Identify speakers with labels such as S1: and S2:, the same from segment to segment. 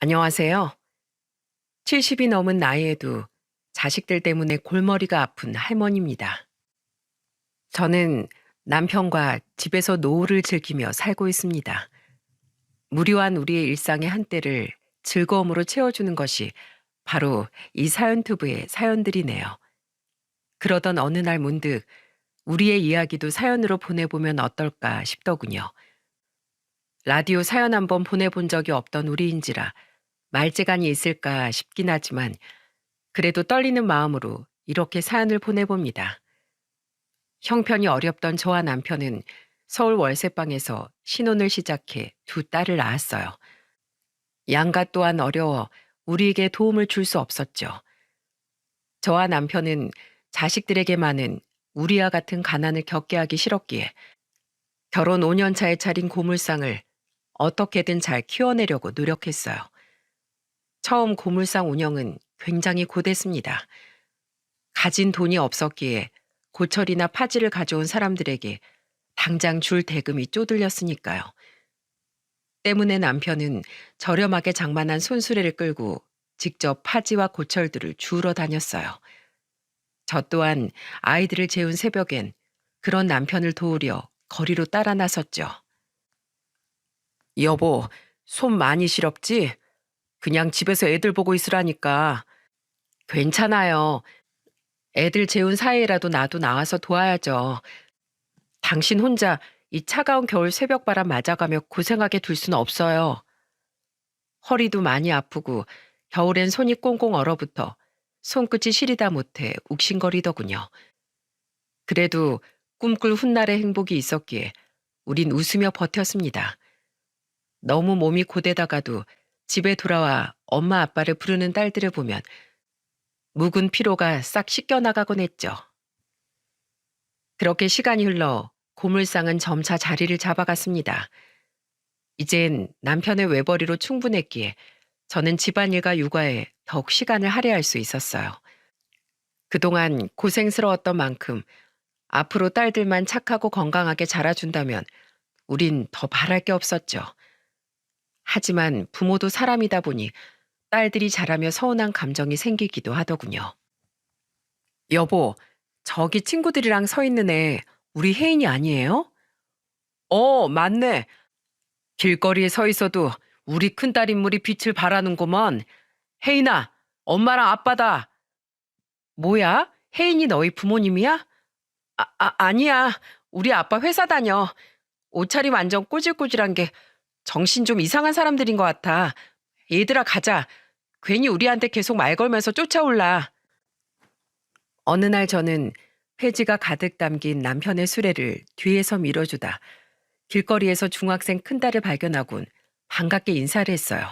S1: 안녕하세요. 70이 넘은 나이에도 자식들 때문에 골머리가 아픈 할머니입니다. 저는 남편과 집에서 노후를 즐기며 살고 있습니다. 무료한 우리의 일상의 한때를 즐거움으로 채워주는 것이 바로 이 사연투브의 사연들이네요. 그러던 어느 날 문득 우리의 이야기도 사연으로 보내보면 어떨까 싶더군요. 라디오 사연 한번 보내본 적이 없던 우리인지라 말재간이 있을까 싶긴 하지만 그래도 떨리는 마음으로 이렇게 사연을 보내봅니다. 형편이 어렵던 저와 남편은 서울 월세방에서 신혼을 시작해 두 딸을 낳았어요. 양가 또한 어려워 우리에게 도움을 줄 수 없었죠. 저와 남편은 자식들에게만은 우리와 같은 가난을 겪게 하기 싫었기에 결혼 5년 차에 차린 고물상을 어떻게든 잘 키워내려고 노력했어요. 처음 고물상 운영은 굉장히 고됐습니다. 가진 돈이 없었기에 고철이나 파지를 가져온 사람들에게 당장 줄 대금이 쪼들렸으니까요. 때문에 남편은 저렴하게 장만한 손수레를 끌고 직접 파지와 고철들을 주우러 다녔어요. 저 또한 아이들을 재운 새벽엔 그런 남편을 도우려 거리로 따라 나섰죠. 여보, 손 많이 시렵지? 그냥 집에서 애들 보고 있으라니까. 괜찮아요. 애들 재운 사이에라도 나도 나와서 도와야죠. 당신 혼자 이 차가운 겨울 새벽바람 맞아가며 고생하게 둘 수는 없어요. 허리도 많이 아프고 겨울엔 손이 꽁꽁 얼어붙어 손끝이 시리다 못해 욱신거리더군요. 그래도 꿈꿀 훗날의 행복이 있었기에 우린 웃으며 버텼습니다. 너무 몸이 고되다가도 집에 돌아와 엄마 아빠를 부르는 딸들을 보면 묵은 피로가 싹 씻겨나가곤 했죠. 그렇게 시간이 흘러 고물상은 점차 자리를 잡아갔습니다. 이젠 남편의 외벌이로 충분했기에 저는 집안일과 육아에 더욱 시간을 할애할 수 있었어요. 그동안 고생스러웠던 만큼 앞으로 딸들만 착하고 건강하게 자라준다면 우린 더 바랄 게 없었죠. 하지만 부모도 사람이다 보니 딸들이 자라며 서운한 감정이 생기기도 하더군요. 여보, 저기 친구들이랑 서 있는 애 우리 혜인이 아니에요? 맞네. 길거리에 서 있어도 우리 큰딸 인물이 빛을 발하는구먼. 혜인아, 엄마랑 아빠다. 뭐야? 혜인이 너희 부모님이야? 아니야. 우리 아빠 회사 다녀. 옷차림 완전 꼬질꼬질한 게 정신 좀 이상한 사람들인 것 같아. 얘들아, 가자. 괜히 우리한테 계속 말 걸면서 쫓아올라. 어느 날 저는 폐지가 가득 담긴 남편의 수레를 뒤에서 밀어주다 길거리에서 중학생 큰딸을 발견하곤 반갑게 인사를 했어요.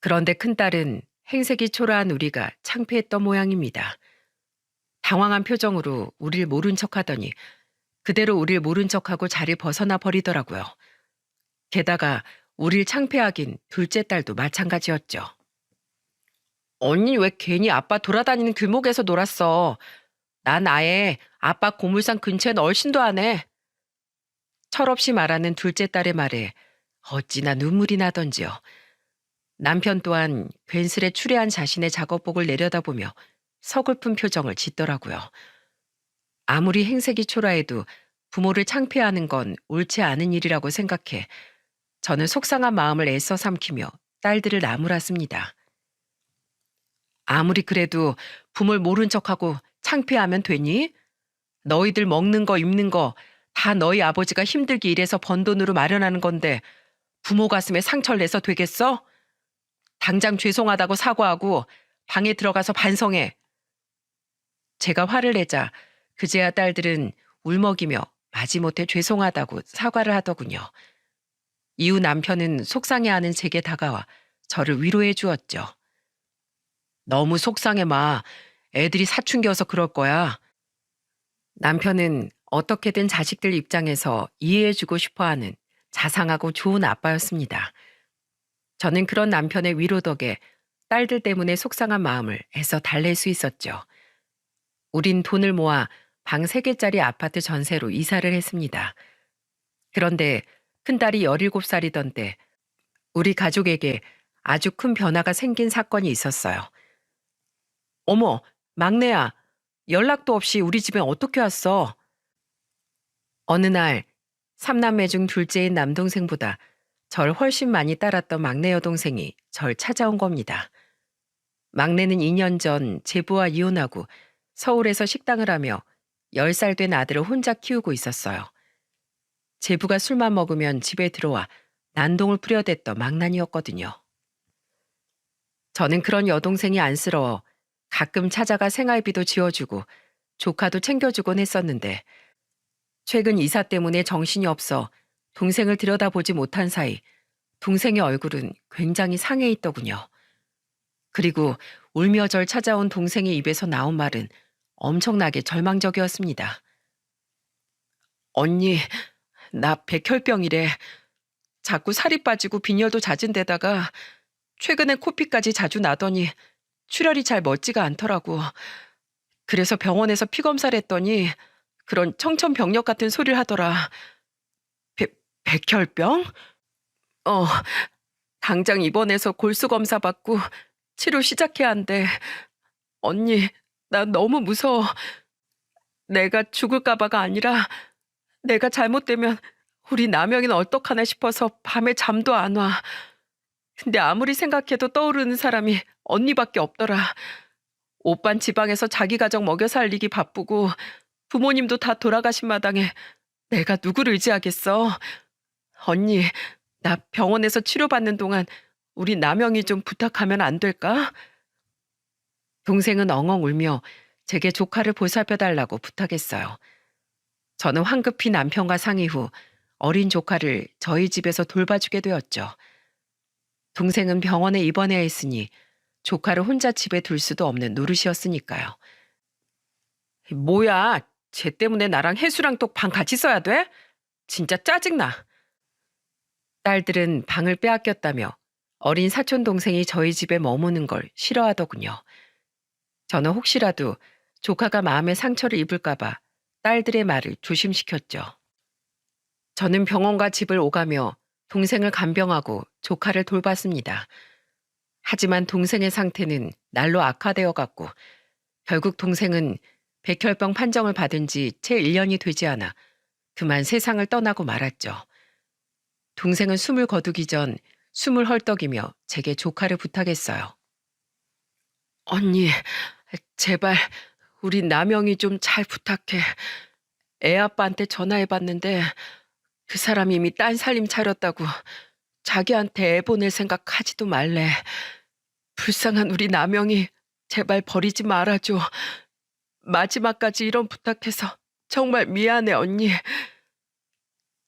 S1: 그런데 큰딸은 행색이 초라한 우리가 창피했던 모양입니다. 당황한 표정으로 우릴 모른 척하더니 그대로 우릴 모른 척하고 자리를 벗어나 버리더라고요. 게다가 우릴 창피하긴 둘째 딸도 마찬가지였죠. 언니 왜 괜히 아빠 돌아다니는 길목에서 놀았어? 난 아예 아빠 고물상 근처엔 얼씬도 안 해. 철없이 말하는 둘째 딸의 말에 어찌나 눈물이 나던지요. 남편 또한 괜스레 추레한 자신의 작업복을 내려다보며 서글픈 표정을 짓더라고요. 아무리 행색이 초라해도 부모를 창피하는 건 옳지 않은 일이라고 생각해 저는 속상한 마음을 애써 삼키며 딸들을 나무랐습니다. 아무리 그래도 부모를 모른 척하고 창피하면 되니? 너희들 먹는 거 입는 거 다 너희 아버지가 힘들게 일해서 번 돈으로 마련하는 건데 부모 가슴에 상처를 내서 되겠어? 당장 죄송하다고 사과하고 방에 들어가서 반성해. 제가 화를 내자 그제야 딸들은 울먹이며 마지못해 죄송하다고 사과를 하더군요. 이후 남편은 속상해하는 제게 다가와 저를 위로해 주었죠. 너무 속상해 마. 애들이 사춘기여서 그럴 거야. 남편은 어떻게든 자식들 입장에서 이해해주고 싶어하는 자상하고 좋은 아빠였습니다. 저는 그런 남편의 위로 덕에 딸들 때문에 속상한 마음을 애써 달랠 수 있었죠. 우린 돈을 모아 방 3개짜리 아파트 전세로 이사를 했습니다. 그런데 큰딸이 17살이던 때 우리 가족에게 아주 큰 변화가 생긴 사건이 있었어요. 어머, 막내야. 연락도 없이 우리 집에 어떻게 왔어? 어느 날, 삼남매 중 둘째인 남동생보다 절 훨씬 많이 따랐던 막내 여동생이 절 찾아온 겁니다. 막내는 2년 전 제부와 이혼하고 서울에서 식당을 하며 10살 된 아들을 혼자 키우고 있었어요. 제부가 술만 먹으면 집에 들어와 난동을 부려댔던 망나니였거든요. 저는 그런 여동생이 안쓰러워 가끔 찾아가 생활비도 지어주고 조카도 챙겨주곤 했었는데 최근 이사 때문에 정신이 없어 동생을 들여다보지 못한 사이 동생의 얼굴은 굉장히 상해 있더군요. 그리고 울며 절 찾아온 동생의 입에서 나온 말은 엄청나게 절망적이었습니다. 언니, 나 백혈병이래. 자꾸 살이 빠지고 빈혈도 잦은 데다가 최근에 코피까지 자주 나더니 출혈이 잘 멎지가 않더라고. 그래서 병원에서 피검사를 했더니 그런 청천벽력 같은 소리를 하더라. 백혈병? 어, 당장 입원해서 골수 검사 받고 치료 시작해야 한대. 언니, 나 너무 무서워. 내가 죽을까봐가 아니라 내가 잘못되면 우리 남영이는 어떡하나 싶어서 밤에 잠도 안 와. 근데 아무리 생각해도 떠오르는 사람이 언니밖에 없더라. 오빤 지방에서 자기 가정 먹여 살리기 바쁘고 부모님도 다 돌아가신 마당에 내가 누구를 의지하겠어. 언니, 나 병원에서 치료받는 동안 우리 남영이 좀 부탁하면 안 될까? 동생은 엉엉 울며 제게 조카를 보살펴달라고 부탁했어요. 저는 황급히 남편과 상의 후 어린 조카를 저희 집에서 돌봐주게 되었죠. 동생은 병원에 입원해야 했으니 조카를 혼자 집에 둘 수도 없는 노릇이었으니까요. 뭐야, 쟤 때문에 나랑 혜수랑 또 방 같이 써야 돼? 진짜 짜증나. 딸들은 방을 빼앗겼다며 어린 사촌 동생이 저희 집에 머무는 걸 싫어하더군요. 저는 혹시라도 조카가 마음의 상처를 입을까봐 딸들의 말을 조심시켰죠. 저는 병원과 집을 오가며 동생을 간병하고 조카를 돌봤습니다. 하지만 동생의 상태는 날로 악화되어 갔고 결국 동생은 백혈병 판정을 받은 지 채 1년이 되지 않아 그만 세상을 떠나고 말았죠. 동생은 숨을 거두기 전 숨을 헐떡이며 제게 조카를 부탁했어요. 언니, 제발 우리 남영이 좀 잘 부탁해. 애 아빠한테 전화해봤는데 그 사람이 이미 딴 살림 차렸다고 자기한테 애 보낼 생각 하지도 말래. 불쌍한 우리 남영이 제발 버리지 말아줘. 마지막까지 이런 부탁해서 정말 미안해 언니.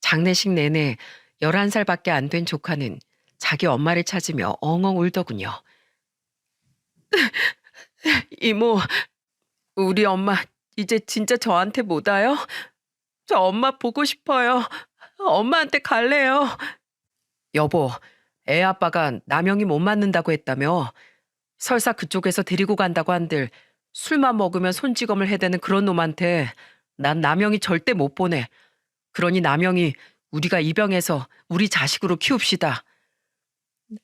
S1: 장례식 내내 11살밖에 안 된 조카는 자기 엄마를 찾으며 엉엉 울더군요. 이모, 우리 엄마 이제 진짜 저한테 못 와요? 저 엄마 보고 싶어요. 엄마한테 갈래요. 여보, 애 아빠가 남영이 못 맞는다고 했다며. 설사 그쪽에서 데리고 간다고 한들 술만 먹으면 손찌검을 해대는 그런 놈한테 난 남영이 절대 못 보내. 그러니 남영이 우리가 입양해서 우리 자식으로 키웁시다.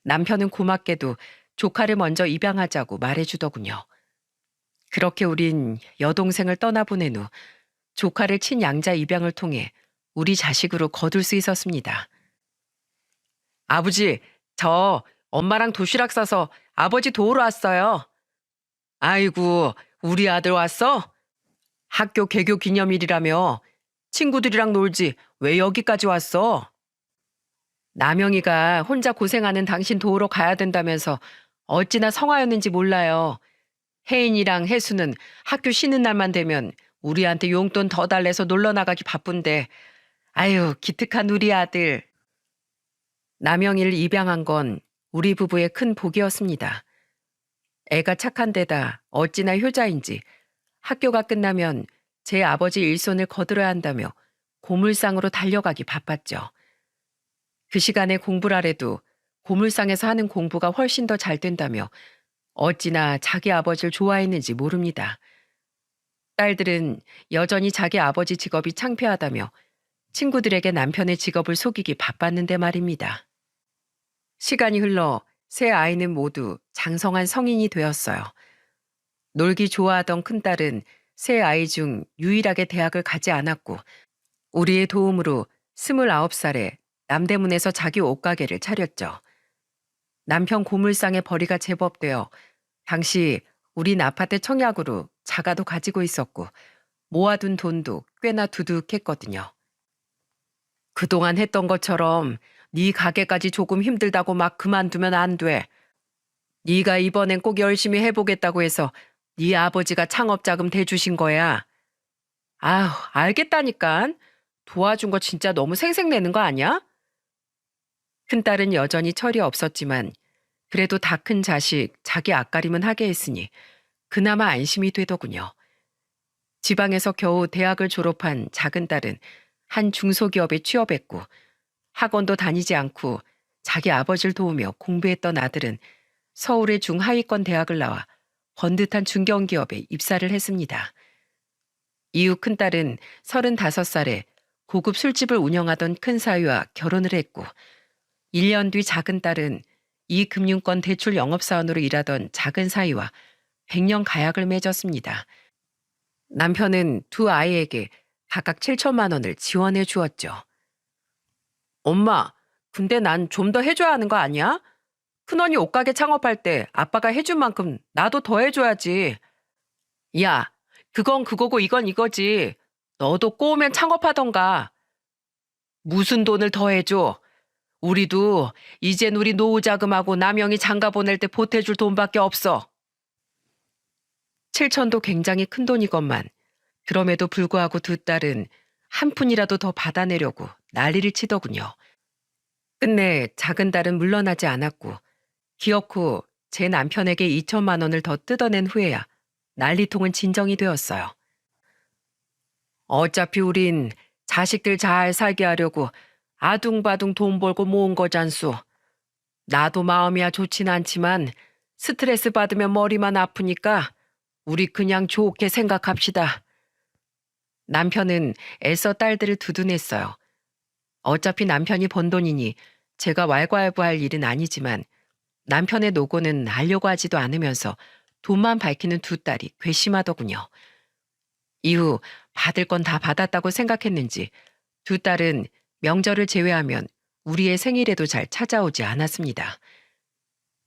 S1: 남편은 고맙게도 조카를 먼저 입양하자고 말해주더군요. 그렇게 우린 여동생을 떠나보낸 후 조카를 친양자 입양을 통해 우리 자식으로 거둘 수 있었습니다. 아버지, 저 엄마랑 도시락 싸서 아버지 도우러 왔어요. 아이고, 우리 아들 왔어? 학교 개교 기념일이라며 친구들이랑 놀지 왜 여기까지 왔어? 남영이가 혼자 고생하는 당신 도우러 가야 된다면서 어찌나 성화였는지 몰라요. 혜인이랑 혜수는 학교 쉬는 날만 되면 우리한테 용돈 더 달래서 놀러 나가기 바쁜데 아유 기특한 우리 아들. 남영이를 입양한 건 우리 부부의 큰 복이었습니다. 애가 착한 데다 어찌나 효자인지 학교가 끝나면 제 아버지 일손을 거들어야 한다며 고물상으로 달려가기 바빴죠. 그 시간에 공부를 하래도 고물상에서 하는 공부가 훨씬 더 잘 된다며 어찌나 자기 아버지를 좋아했는지 모릅니다. 딸들은 여전히 자기 아버지 직업이 창피하다며 친구들에게 남편의 직업을 속이기 바빴는데 말입니다. 시간이 흘러 세 아이는 모두 장성한 성인이 되었어요. 놀기 좋아하던 큰딸은 세 아이 중 유일하게 대학을 가지 않았고 우리의 도움으로 29살에 남대문에서 자기 옷가게를 차렸죠. 남편 고물상의 벌이가 제법 되어 당시 우린 아파트 청약으로 자가도 가지고 있었고 모아둔 돈도 꽤나 두둑했거든요. 그동안 했던 것처럼 네 가게까지 조금 힘들다고 막 그만두면 안 돼. 네가 이번엔 꼭 열심히 해보겠다고 해서 네 아버지가 창업자금 대주신 거야. 아휴, 알겠다니깐. 도와준 거 진짜 너무 생색내는 거 아니야? 큰딸은 여전히 철이 없었지만 그래도 다 큰 자식 자기 앞가림은 하게 했으니 그나마 안심이 되더군요. 지방에서 겨우 대학을 졸업한 작은 딸은 한 중소기업에 취업했고 학원도 다니지 않고 자기 아버지를 도우며 공부했던 아들은 서울의 중하위권 대학을 나와 번듯한 중견기업에 입사를 했습니다. 이후 큰딸은 35살에 고급 술집을 운영하던 큰 사위와 결혼을 했고 1년 뒤 작은 딸은 이 금융권 대출 영업사원으로 일하던 작은 사위와 100년 가약을 맺었습니다. 남편은 두 아이에게 각각 7천만 원을 지원해 주었죠. 엄마, 근데 난 좀 더 해줘야 하는 거 아니야? 큰언니 옷가게 창업할 때 아빠가 해준 만큼 나도 더 해줘야지. 야, 그건 그거고 이건 이거지. 너도 꼬우면 창업하던가. 무슨 돈을 더 해줘? 우리도 이젠 우리 노후 자금하고 남영이 장가 보낼 때 보태줄 돈밖에 없어. 7천도 굉장히 큰 돈이건만 그럼에도 불구하고 두 딸은 한 푼이라도 더 받아내려고 난리를 치더군요. 끝내 작은 딸은 물러나지 않았고 기어코 제 남편에게 2천만 원을 더 뜯어낸 후에야 난리통은 진정이 되었어요. 어차피 우린 자식들 잘 살게 하려고 아둥바둥 돈 벌고 모은 거잖소. 나도 마음이야 좋진 않지만 스트레스 받으면 머리만 아프니까 우리 그냥 좋게 생각합시다. 남편은 애써 딸들을 두둔했어요. 어차피 남편이 번 돈이니 제가 왈가왈부할 일은 아니지만 남편의 노고는 알려고 하지도 않으면서 돈만 밝히는 두 딸이 괘씸하더군요. 이후 받을 건 다 받았다고 생각했는지 두 딸은 명절을 제외하면 우리의 생일에도 잘 찾아오지 않았습니다.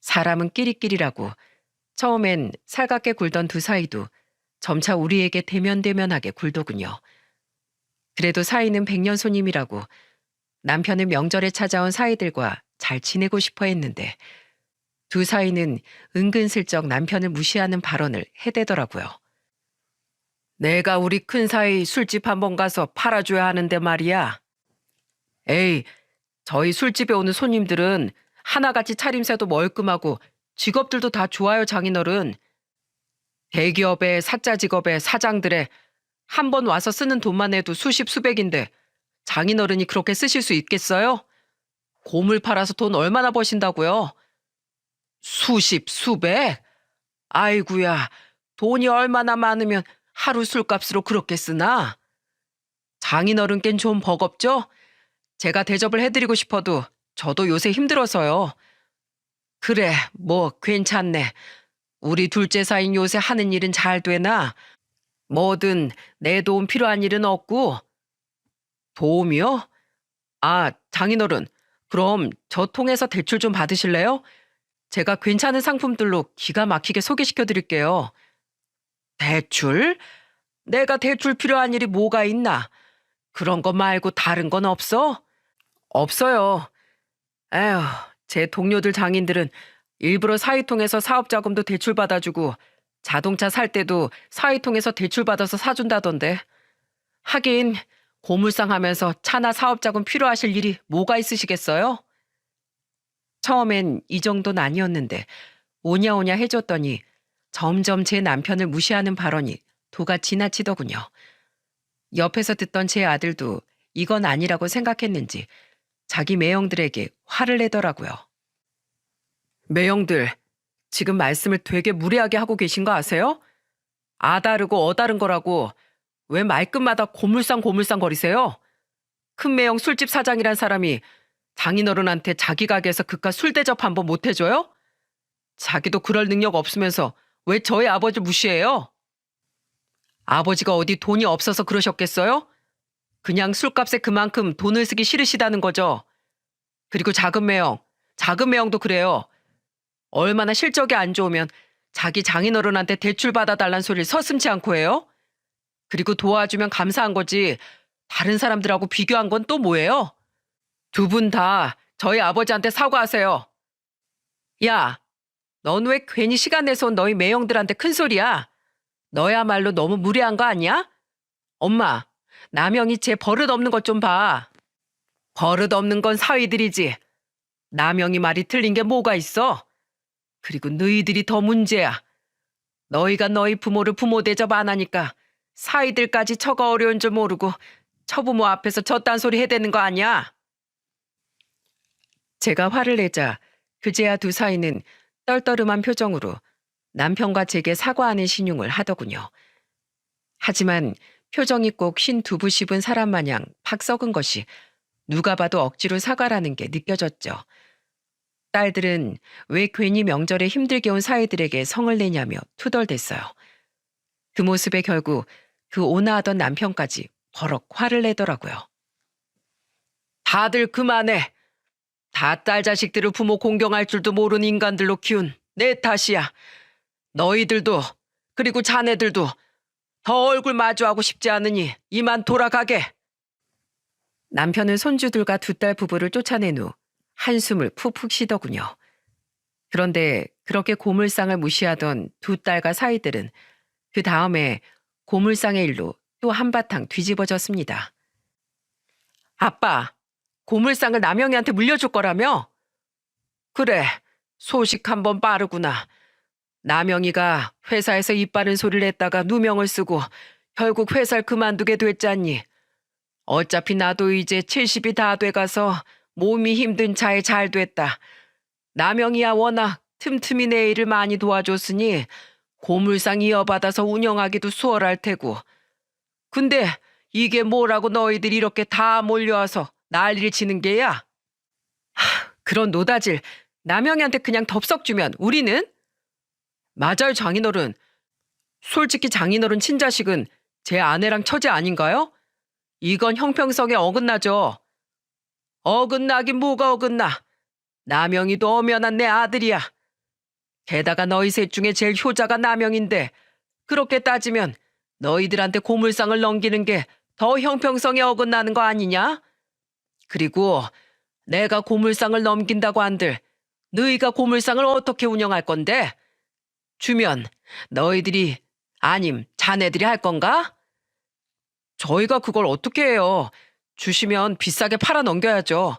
S1: 사람은 끼리끼리라고 처음엔 살갑게 굴던 두 사이도 점차 우리에게 대면대면하게 굴더군요. 그래도 사이는 100년 손님이라고 남편은 명절에 찾아온 사이들과 잘 지내고 싶어 했는데 두 사이는 은근슬쩍 남편을 무시하는 발언을 해대더라고요. 내가 우리 큰 사이 술집 한번 가서 팔아줘야 하는데 말이야. 에이, 저희 술집에 오는 손님들은 하나같이 차림새도 멀끔하고 직업들도 다 좋아요, 장인어른. 대기업의 사짜 직업의 사장들의 한 번 와서 쓰는 돈만 해도 수십 수백인데 장인어른이 그렇게 쓰실 수 있겠어요? 고물 팔아서 돈 얼마나 버신다고요? 수십, 수백? 아이구야, 돈이 얼마나 많으면 하루 술값으로 그렇게 쓰나? 장인어른께는 좀 버겁죠? 제가 대접을 해드리고 싶어도 저도 요새 힘들어서요. 그래, 뭐 괜찮네. 우리 둘째 사인 요새 하는 일은 잘 되나? 뭐든 내 도움 필요한 일은 없고. 도움이요? 아, 장인어른, 그럼 저 통해서 대출 좀 받으실래요? 제가 괜찮은 상품들로 기가 막히게 소개시켜 드릴게요. 대출? 내가 대출 필요한 일이 뭐가 있나? 그런 거 말고 다른 건 없어? 없어요. 에휴, 제 동료들 장인들은 일부러 사이통해서 사업자금도 대출 받아주고 자동차 살 때도 사이통해서 대출 받아서 사준다던데. 하긴 고물상 하면서 차나 사업자금 필요하실 일이 뭐가 있으시겠어요? 처음엔 이 정도는 아니었는데 오냐오냐 해줬더니 점점 제 남편을 무시하는 발언이 도가 지나치더군요. 옆에서 듣던 제 아들도 이건 아니라고 생각했는지 자기 매형들에게 화를 내더라고요. 매형들, 지금 말씀을 되게 무례하게 하고 계신 거 아세요? 아다르고 어다른 거라고 왜 말끝마다 고물상 거리세요? 큰 매형 술집 사장이란 사람이 장인어른한테 자기 가게에서 그깟 술 대접 한번 못 해줘요? 자기도 그럴 능력 없으면서 왜 저희 아버지 무시해요? 아버지가 어디 돈이 없어서 그러셨겠어요? 그냥 술값에 그만큼 돈을 쓰기 싫으시다는 거죠. 그리고 작은 매형도 그래요. 얼마나 실적이 안 좋으면 자기 장인어른한테 대출 받아달란 소리를 서슴지 않고 해요? 그리고 도와주면 감사한 거지 다른 사람들하고 비교한 건 또 뭐예요? 두 분 다 저희 아버지한테 사과하세요. 야, 넌 왜 괜히 시간 내서 온 너희 매형들한테 큰 소리야? 너야말로 너무 무례한 거 아니야? 엄마, 남영이 쟤 버릇 없는 것 좀 봐. 버릇 없는 건 사위들이지. 남영이 말이 틀린 게 뭐가 있어? 그리고 너희들이 더 문제야. 너희가 너희 부모를 부모 대접 안 하니까 사위들까지 처가 어려운 줄 모르고 처부모 앞에서 저딴 소리 해대는 거 아니야? 제가 화를 내자 그제야 두 사위는 떨떠름한 표정으로 남편과 제게 사과하는 신용을 하더군요. 하지만 표정이 꼭 흰 두부 씹은 사람 마냥 팍 썩은 것이 누가 봐도 억지로 사과라는 게 느껴졌죠. 딸들은 왜 괜히 명절에 힘들게 온 사위들에게 성을 내냐며 투덜댔어요. 그 모습에 결국 그 온화하던 남편까지 버럭 화를 내더라고요. 다들 그만해. 다 딸 자식들을 부모 공경할 줄도 모르는 인간들로 키운 내 탓이야. 너희들도 그리고 자네들도 더 얼굴 마주하고 싶지 않으니 이만 돌아가게. 남편은 손주들과 두 딸 부부를 쫓아낸 후 한숨을 푹푹 쉬더군요. 그런데 그렇게 고물상을 무시하던 두 딸과 사위들은 그 다음에 고물상의 일로 또 한바탕 뒤집어졌습니다. 아빠, 고물상을 남영이한테 물려줄 거라며? 그래, 소식 한번 빠르구나. 남영이가 회사에서 입 바른 소리를 했다가 누명을 쓰고 결국 회사를 그만두게 됐잖니. 어차피 나도 이제 70이 다 돼가서 몸이 힘든 차에 잘 됐다. 남영이야 워낙 틈틈이 내 일을 많이 도와줬으니 고물상 이어받아서 운영하기도 수월할 테고. 근데 이게 뭐라고 너희들이 이렇게 다 몰려와서 난리를 치는 게야? 그런 노다질 남영이한테 그냥 덥석 주면 우리는? 맞아요, 장인어른. 솔직히 장인어른 친자식은 제 아내랑 처제 아닌가요? 이건 형평성에 어긋나죠. 어긋나긴 뭐가 어긋나. 남영이도 엄연한 내 아들이야. 게다가 너희 셋 중에 제일 효자가 남영인데 그렇게 따지면 너희들한테 고물상을 넘기는 게 더 형평성에 어긋나는 거 아니냐? 그리고 내가 고물상을 넘긴다고 한들 너희가 고물상을 어떻게 운영할 건데? 주면 너희들이 아님 자네들이 할 건가? 저희가 그걸 어떻게 해요? 주시면 비싸게 팔아 넘겨야죠.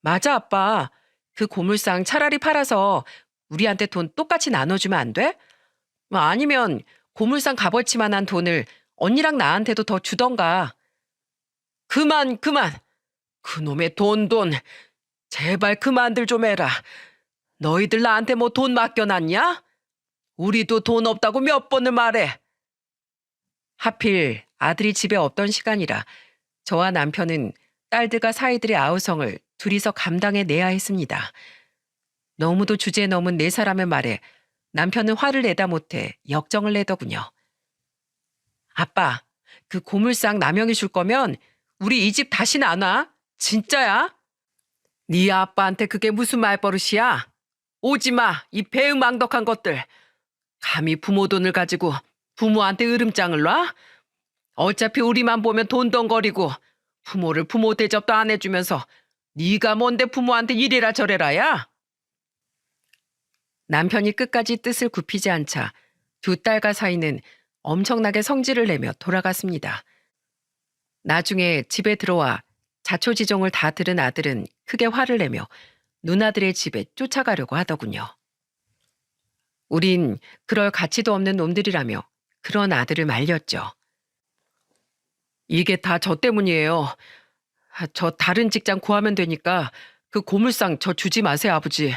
S1: 맞아, 아빠. 그 고물상 차라리 팔아서 우리한테 돈 똑같이 나눠주면 안 돼? 아니면 고물상 값어치만한 돈을 언니랑 나한테도 더 주던가. 그만. 그놈의 돈. 제발 그만들 좀 해라. 너희들 나한테 뭐 돈 맡겨놨냐? 우리도 돈 없다고 몇 번을 말해. 하필 아들이 집에 없던 시간이라 저와 남편은 딸들과 사위들의 아우성을 둘이서 감당해내야 했습니다. 너무도 주제 넘은 네 사람의 말에 남편은 화를 내다 못해 역정을 내더군요. 아빠, 그 고물상 남영이 줄 거면 우리 이 집 다시는 안 와? 진짜야? 네 아빠한테 그게 무슨 말버릇이야? 오지마, 이 배은망덕한 것들. 감히 부모 돈을 가지고 부모한테 으름장을 놔? 어차피 우리만 보면 돈덩거리고 부모를 부모 대접도 안 해주면서 네가 뭔데 부모한테 이래라 저래라야? 남편이 끝까지 뜻을 굽히지 않자 두 딸과 사이는 엄청나게 성질을 내며 돌아갔습니다. 나중에 집에 들어와 자초지종을 다 들은 아들은 크게 화를 내며 누나들의 집에 쫓아가려고 하더군요. 우린 그럴 가치도 없는 놈들이라며 그런 아들을 말렸죠. 이게 다 저 때문이에요. 저 다른 직장 구하면 되니까 그 고물상 저 주지 마세요, 아버지.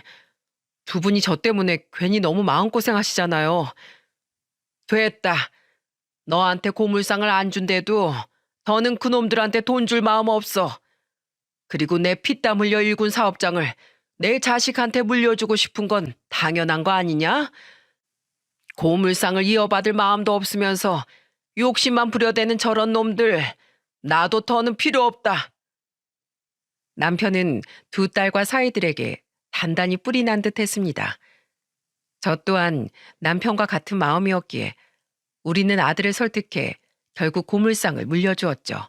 S1: 두 분이 저 때문에 괜히 너무 마음고생 하시잖아요. 됐다. 너한테 고물상을 안 준대도 더는 그놈들한테 돈 줄 마음 없어. 그리고 내 피땀 흘려 일군 사업장을 내 자식한테 물려주고 싶은 건 당연한 거 아니냐? 고물상을 이어받을 마음도 없으면서 욕심만 부려대는 저런 놈들, 나도 더는 필요 없다. 남편은 두 딸과 사위들에게 단단히 뿔이 난 듯 했습니다. 저 또한 남편과 같은 마음이었기에 우리는 아들을 설득해 결국 고물상을 물려주었죠.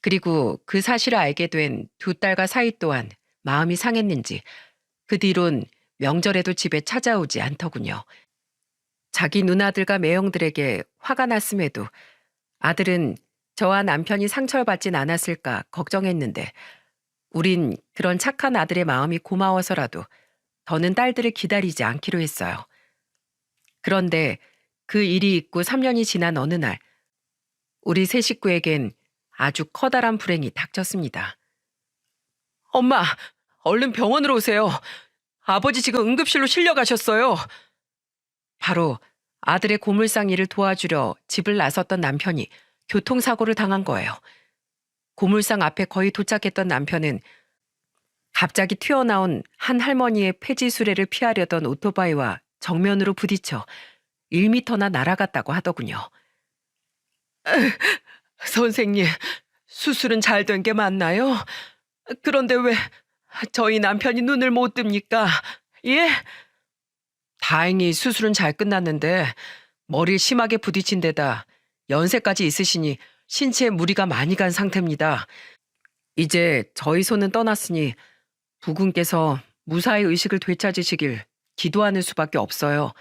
S1: 그리고 그 사실을 알게 된 두 딸과 사위 또한 마음이 상했는지 그 뒤론 명절에도 집에 찾아오지 않더군요. 자기 누나들과 매형들에게 화가 났음에도 아들은 저와 남편이 상처를 받진 않았을까 걱정했는데 우린 그런 착한 아들의 마음이 고마워서라도 더는 딸들을 기다리지 않기로 했어요. 그런데 그 일이 있고 3년이 지난 어느 날 우리 세 식구에겐 아주 커다란 불행이 닥쳤습니다. 엄마, 얼른 병원으로 오세요. 아버지 지금 응급실로 실려가셨어요. 바로 아들의 고물상 일을 도와주려 집을 나섰던 남편이 교통사고를 당한 거예요. 고물상 앞에 거의 도착했던 남편은 갑자기 튀어나온 한 할머니의 폐지 수레를 피하려던 오토바이와 정면으로 부딪혀 1미터나 날아갔다고 하더군요. 선생님, 수술은 잘 된 게 맞나요? 그런데 왜 저희 남편이 눈을 못 뜹니까? 예? 다행히 수술은 잘 끝났는데 머리를 심하게 부딪힌 데다 연세까지 있으시니 신체에 무리가 많이 간 상태입니다. 이제 저희 손은 떠났으니 부군께서 무사히 의식을 되찾으시길 기도하는 수밖에 없어요.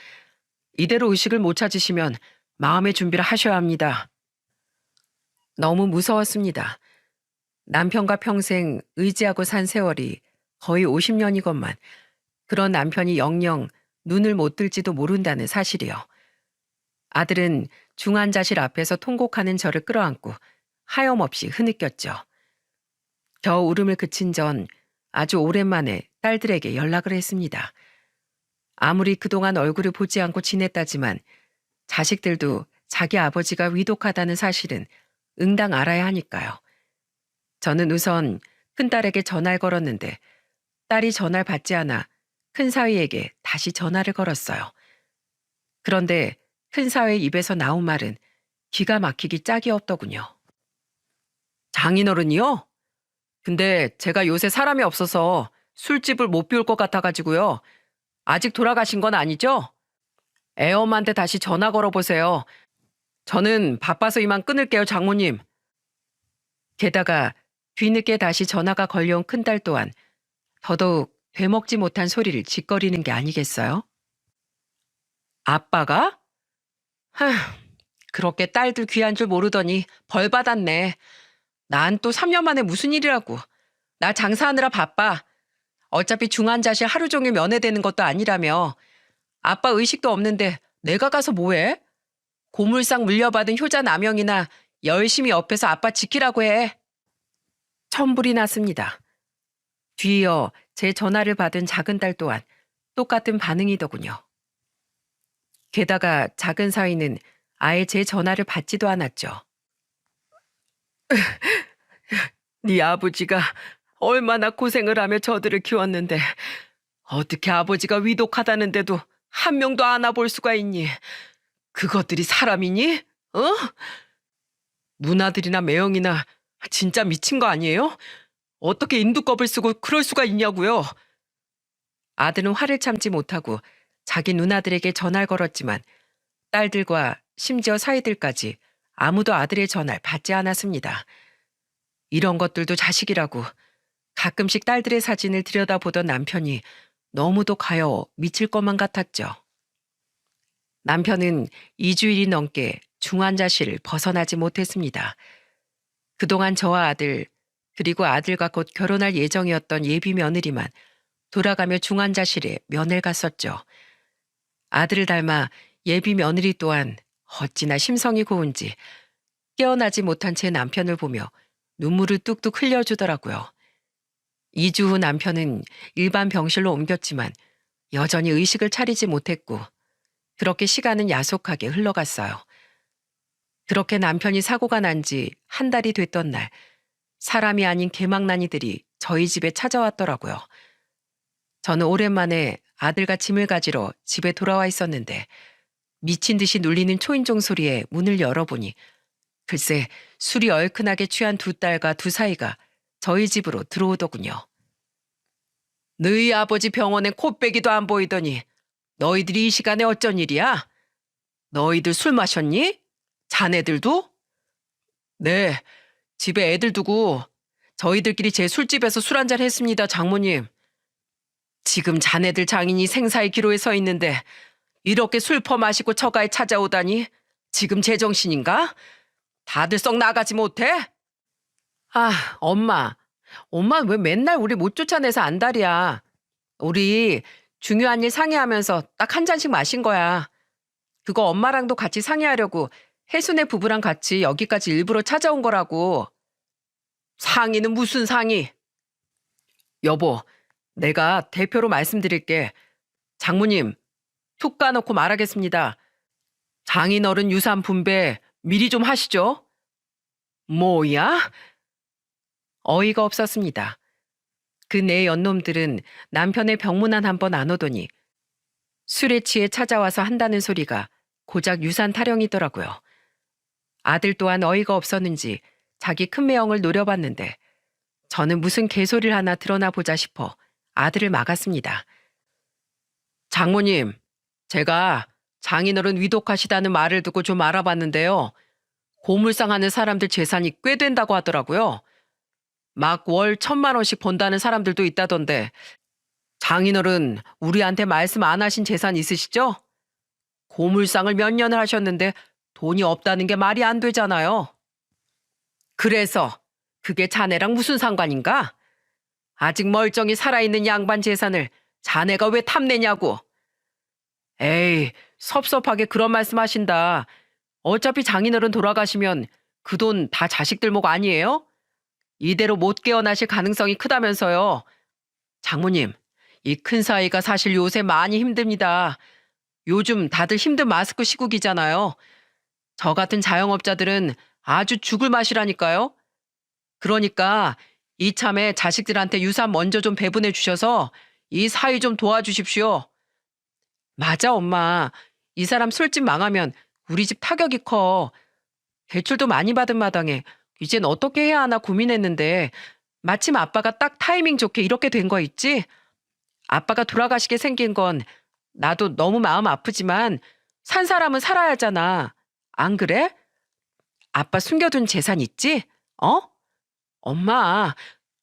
S1: 이대로 의식을 못 찾으시면 마음의 준비를 하셔야 합니다. 너무 무서웠습니다. 남편과 평생 의지하고 산 세월이 거의 50년이건만 그런 남편이 영영 눈을 못 뜰지도 모른다는 사실이요. 아들은 중환자실 앞에서 통곡하는 저를 끌어안고 하염없이 흐느꼈죠. 겨우 울음을 그친 전 아주 오랜만에 딸들에게 연락을 했습니다. 아무리 그동안 얼굴을 보지 않고 지냈다지만 자식들도 자기 아버지가 위독하다는 사실은 응당 알아야 하니까요. 저는 우선 큰딸에게 전화를 걸었는데 딸이 전화를 받지 않아 큰사위에게 다시 전화를 걸었어요. 그런데 큰사위 입에서 나온 말은 기가 막히기 짝이 없더군요. 장인어른이요? 근데 제가 요새 사람이 없어서 술집을 못 비울 것 같아가지고요. 아직 돌아가신 건 아니죠? 애엄마한테 다시 전화 걸어보세요. 저는 바빠서 이만 끊을게요, 장모님. 게다가 뒤늦게 다시 전화가 걸려온 큰딸 또한 더더욱 되먹지 못한 소리를 짓거리는 게 아니겠어요? 아빠가? 하, 그렇게 딸들 귀한 줄 모르더니 벌 받았네. 난 또 3년 만에 무슨 일이라고. 나 장사하느라 바빠. 어차피 중환자실 하루 종일 면회되는 것도 아니라며. 아빠 의식도 없는데 내가 가서 뭐해? 고물상 물려받은 효자 남영이나 열심히 옆에서 아빠 지키라고 해. 천불이 났습니다. 뒤이어 제 전화를 받은 작은 딸 또한 똑같은 반응이더군요. 게다가 작은 사위는 아예 제 전화를 받지도 않았죠. 네 아버지가 얼마나 고생을 하며 저들을 키웠는데 어떻게 아버지가 위독하다는데도 한 명도 안아볼 수가 있니? 그것들이 사람이니? 어? 누나들이나 매형이나 진짜 미친 거 아니에요? 어떻게 인두껍을 쓰고 그럴 수가 있냐고요? 아들은 화를 참지 못하고 자기 누나들에게 전화를 걸었지만 딸들과 심지어 사위들까지 아무도 아들의 전화를 받지 않았습니다. 이런 것들도 자식이라고 가끔씩 딸들의 사진을 들여다보던 남편이 너무도 가여워 미칠 것만 같았죠. 남편은 2주일이 넘게 중환자실을 벗어나지 못했습니다. 그동안 저와 아들, 그리고 아들과 곧 결혼할 예정이었던 예비 며느리만 돌아가며 중환자실에 면회를 갔었죠. 아들을 닮아 예비 며느리 또한 어찌나 심성이 고운지 깨어나지 못한 제 남편을 보며 눈물을 뚝뚝 흘려주더라고요. 2주 후 남편은 일반 병실로 옮겼지만 여전히 의식을 차리지 못했고 그렇게 시간은 야속하게 흘러갔어요. 그렇게 남편이 사고가 난 지 한 달이 됐던 날 사람이 아닌 개망나니들이 저희 집에 찾아왔더라고요. 저는 오랜만에 아들과 짐을 가지러 집에 돌아와 있었는데 미친 듯이 눌리는 초인종 소리에 문을 열어보니 글쎄 술이 얼큰하게 취한 두 딸과 두 사이가 저희 집으로 들어오더군요. 너희 아버지 병원에 코빼기도 안 보이더니 너희들이 이 시간에 어쩐 일이야? 너희들 술 마셨니? 자네들도? 네, 집에 애들 두고 저희들끼리 제 술집에서 술 한잔 했습니다, 장모님. 지금 자네들 장인이 생사의 기로에 서 있는데 이렇게 술 퍼마시고 처가에 찾아오다니 지금 제정신인가? 다들 썩 나가지 못해? 아, 엄마. 엄마는 왜 맨날 우리 못 쫓아내서 안달이야. 우리 중요한 일 상의하면서 딱 한 잔씩 마신 거야. 그거 엄마랑도 같이 상의하려고 혜순의 부부랑 같이 여기까지 일부러 찾아온 거라고. 상의는 무슨 상의? 여보, 내가 대표로 말씀드릴게. 장모님, 툭 까놓고 말하겠습니다. 장인어른 유산 분배 미리 좀 하시죠. 뭐야? 어이가 없었습니다. 그 네 연놈들은 남편의 병문안 한번 안 오더니 술에 취해 찾아와서 한다는 소리가 고작 유산 타령이더라고요. 아들 또한 어이가 없었는지 자기 큰매형을 노려봤는데 저는 무슨 개소리를 하나 드러나 보자 싶어 아들을 막았습니다. 장모님, 제가 장인어른 위독하시다는 말을 듣고 좀 알아봤는데요. 고물상하는 사람들 재산이 꽤 된다고 하더라고요. 막 월 1,000만 원씩 번다는 사람들도 있다던데 장인어른 우리한테 말씀 안 하신 재산 있으시죠? 고물상을 몇 년을 하셨는데 돈이 없다는 게 말이 안 되잖아요. 그래서 그게 자네랑 무슨 상관인가? 아직 멀쩡히 살아있는 양반 재산을 자네가 왜 탐내냐고. 에이, 섭섭하게 그런 말씀 하신다. 어차피 장인어른 돌아가시면 그 돈 다 자식들 목 아니에요? 이대로 못 깨어나실 가능성이 크다면서요. 장모님, 이 큰 사이가 사실 요새 많이 힘듭니다. 요즘 다들 힘든 마스크 시국이잖아요. 저 같은 자영업자들은 아주 죽을 맛이라니까요. 그러니까 이참에 자식들한테 유산 먼저 좀 배분해 주셔서 이 사이 좀 도와주십시오. 맞아, 엄마. 이 사람 술집 망하면 우리 집 타격이 커. 대출도 많이 받은 마당에 이젠 어떻게 해야 하나 고민했는데 마침 아빠가 딱 타이밍 좋게 이렇게 된 거 있지? 아빠가 돌아가시게 생긴 건 나도 너무 마음 아프지만 산 사람은 살아야 하잖아. 안 그래? 아빠 숨겨둔 재산 있지? 어? 엄마,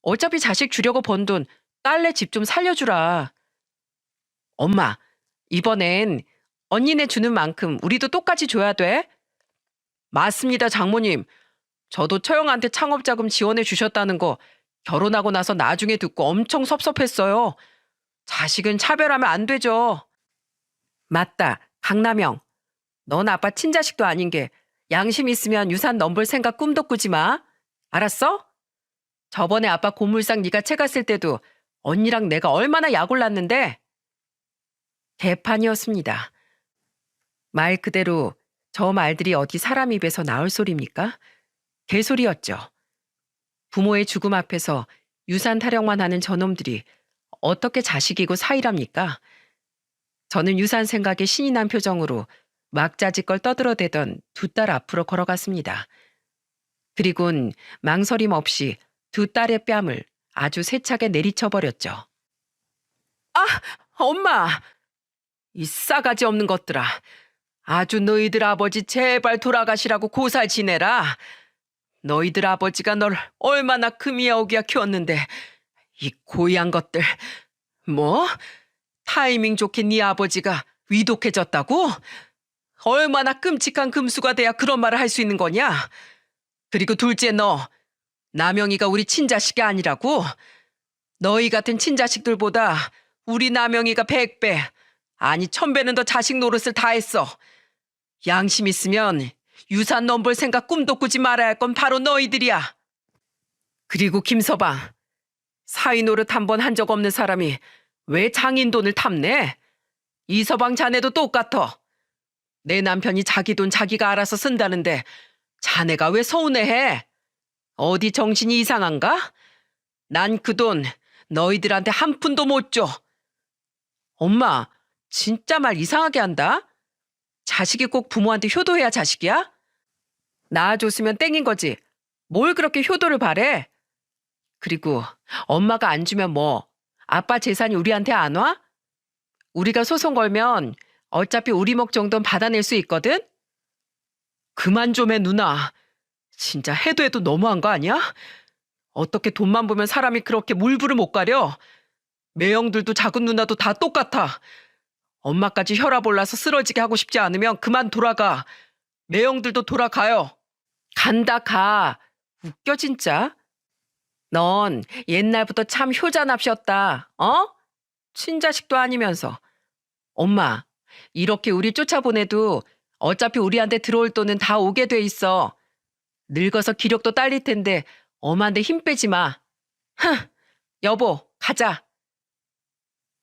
S1: 어차피 자식 주려고 번 돈 딸네 집 좀 살려주라. 엄마, 이번엔 언니네 주는 만큼 우리도 똑같이 줘야 돼? 맞습니다, 장모님. 저도 처형한테 창업자금 지원해 주셨다는 거 결혼하고 나서 나중에 듣고 엄청 섭섭했어요. 자식은 차별하면 안 되죠. 맞다, 강남영. 넌 아빠 친자식도 아닌 게 양심 있으면 유산 넘볼 생각 꿈도 꾸지 마. 알았어? 저번에 아빠 고물상 네가 채 갔을 때도 언니랑 내가 얼마나 약올랐는데. 개판이었습니다. 말 그대로 저 말들이 어디 사람 입에서 나올 소리입니까? 개소리였죠. 부모의 죽음 앞에서 유산 타령만 하는 저놈들이 어떻게 자식이고 사이랍니까? 저는 유산 생각에 신이 난 표정으로 막자지껄 떠들어대던 두 딸 앞으로 걸어갔습니다. 그리곤 망설임 없이 두 딸의 뺨을 아주 세차게 내리쳐버렸죠. 아, 엄마! 이 싸가지 없는 것들아. 아주 너희들 아버지 제발 돌아가시라고 고살 지내라. 너희들 아버지가 널 얼마나 금이야 오기야 키웠는데 이 고얀 것들. 뭐? 타이밍 좋게 네 아버지가 위독해졌다고? 얼마나 끔찍한 금수가 돼야 그런 말을 할 수 있는 거냐? 그리고 둘째 너, 남영이가 우리 친자식이 아니라고? 너희 같은 친자식들보다 우리 남영이가 100배, 아니 1000배는 더 자식 노릇을 다 했어. 양심 있으면 유산 넘볼 생각 꿈도 꾸지 말아야 할 건 바로 너희들이야. 그리고 김서방, 사위 노릇 한 번 한 적 없는 사람이 왜 장인 돈을 탐내? 이서방 자네도 똑같아. 내 남편이 자기 돈 자기가 알아서 쓴다는데 자네가 왜 서운해해? 어디 정신이 이상한가? 난 그 돈 너희들한테 한 푼도 못 줘. 엄마, 진짜 말 이상하게 한다? 자식이 꼭 부모한테 효도해야 자식이야? 낳아줬으면 땡인 거지. 뭘 그렇게 효도를 바래? 그리고 엄마가 안 주면 뭐, 아빠 재산이 우리한테 안 와? 우리가 소송 걸면 어차피 우리 목 정도는 받아낼 수 있거든? 그만 좀 해, 누나. 진짜 해도 해도 너무한 거 아니야? 어떻게 돈만 보면 사람이 그렇게 물불을 못 가려? 매형들도 작은 누나도 다 똑같아. 엄마까지 혈압 올라서 쓰러지게 하고 싶지 않으면 그만 돌아가. 매형들도 돌아가요. 간다 가. 웃겨 진짜. 넌 옛날부터 참 효자납셨다. 어? 친자식도 아니면서. 엄마, 이렇게 우리 쫓아보내도 어차피 우리한테 들어올 돈은 다 오게 돼 있어. 늙어서 기력도 딸릴 텐데 엄한테 힘 빼지 마. 흥, 여보, 가자.